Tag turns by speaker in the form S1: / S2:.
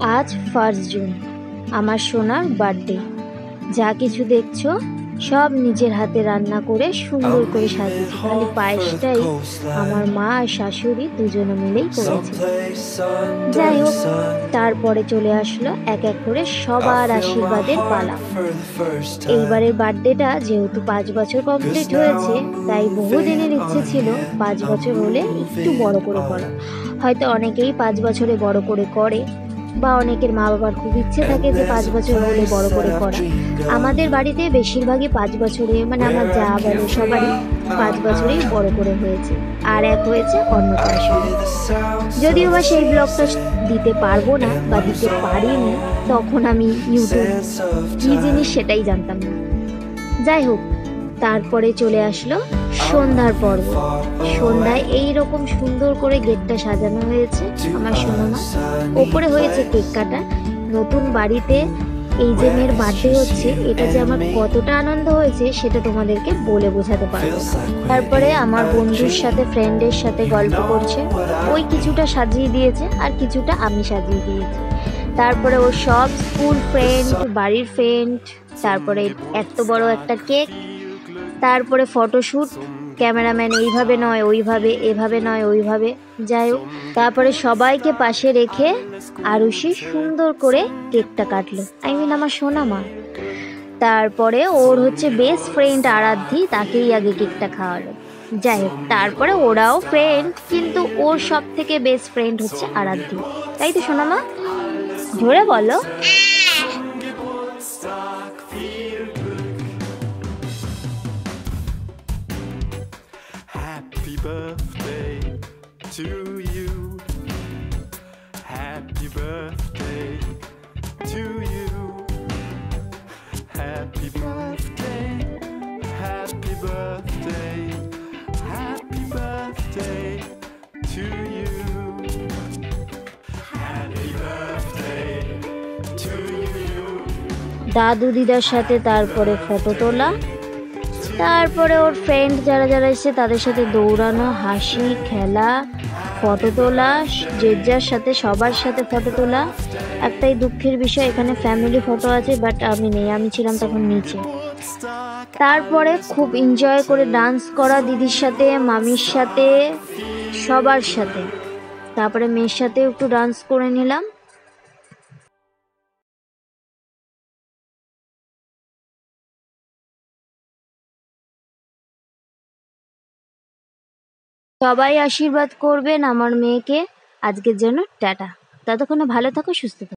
S1: আজ 1 জুন, আমার সোনার বার্থডে। যা কিছু দেখছো সব নিজের হাতে রান্না করে সুন্দর করে সাজিয়েছি। খালি পায়েসটাই আমার মা আর শাশুড়ি দুজনে মিলেই করেছে। যাই হোক, তারপরে চলে আসলো এক এক করে সবার আশীর্বাদের পালা। এইবারের বার্থডেটা যেহেতু 5 বছর কমপ্লিট হয়েছে, তাই বহুদিনের ইচ্ছে ছিল 5 বছর হলে একটু বড় করে করা। হয়তো অনেকেই 5 বছরে বড় করে বা অনেকের মা বাবার খুব ইচ্ছে থাকে যে 5 বছর হলে বড় করে করা। আমাদের বাড়িতে বেশিরভাগই 5 বছরে, মানে আমার যা বলে সবারই 5 বছরেই বড় করে হয়েছে। আর এক হয়েছে অন্নপ্রাশন। যদিও বা সেই ব্লগটা দিতে পারবো না বা দিতে পারিনি, তখন আমি ইউটিউব কী জিনিস সেটাই জানতাম না। যাই হোক, তারপরে চলে আসলো সন্ধ্যার পর্ব। সন্ধ্যায় এইরকম সুন্দর করে গেটটা সাজানো হয়েছে আমার সোনামা। ওপরে হয়েছে কেক কাটা। নতুন বাড়িতে এই যে মেয়ের বার্থডে হচ্ছে, এটা যে আমার কতটা আনন্দ হয়েছে সেটা তোমাদেরকে বলে বোঝাতে পারবো না। তারপরে আমার বন্ধুর সাথে, ফ্রেন্ডের সাথে গল্প করছে। ওই কিছুটা সাজিয়ে দিয়েছে আর কিছুটা আমি সাজিয়ে দিয়েছি। তারপরে ওর সব স্কুল ফ্রেন্ড, বাড়ির ফ্রেন্ড, তারপরে এত বড় একটা কেক, তারপরে ফটোশ্যুট, ক্যামেরাম্যান এইভাবে নয় ওইভাবে, এভাবে নয় ওইভাবে। যাই হোক, তারপরে সবাইকে পাশে রেখে আরুষি সুন্দর করে কেকটা কাটলো, আমার সোনামা। তারপরে ওর হচ্ছে বেস্ট ফ্রেন্ড আরাধ্যি, তাকেই আগে কেকটা খাওয়ালো। যাই হোক, তারপরে ওরাও ফ্রেন্ড, কিন্তু ওর সব থেকে বেস্ট ফ্রেন্ড হচ্ছে আরাধ্যি। তাই তো সোনামা, ধরে বলো।
S2: Happy birthday to you. Happy birthday to you. Happy birthday. Happy birthday. Happy birthday to you. Happy birthday to you.
S1: দাদু দিদার সাথে তারপরে ফটো তোলা, তারপরে ওর ফ্রেন্ড যারা যারা এসেছে তাদের সাথে দৌড়ানো, হাসি খেলা, ফটো তোলা, যে যার সাথে সবার সাথে ফটো তোলা। একটাই দুঃখের বিষয়, এখানে ফ্যামিলি ফটো আছে বাট আমি নেই, আমি ছিলাম তখন নিচে। তারপরে খুব এনজয় করে ডান্স করা দিদির সাথে, মামির সাথে, সবার সাথে। তারপরে মেয়ের সাথে একটু ডান্স করে নিলাম। সবাই আশীর্বাদ করবেন আমার মেয়েকে। আজকের জন্য টাটা। ততক্ষণে ভালো থাকো, সুস্থ থাকো।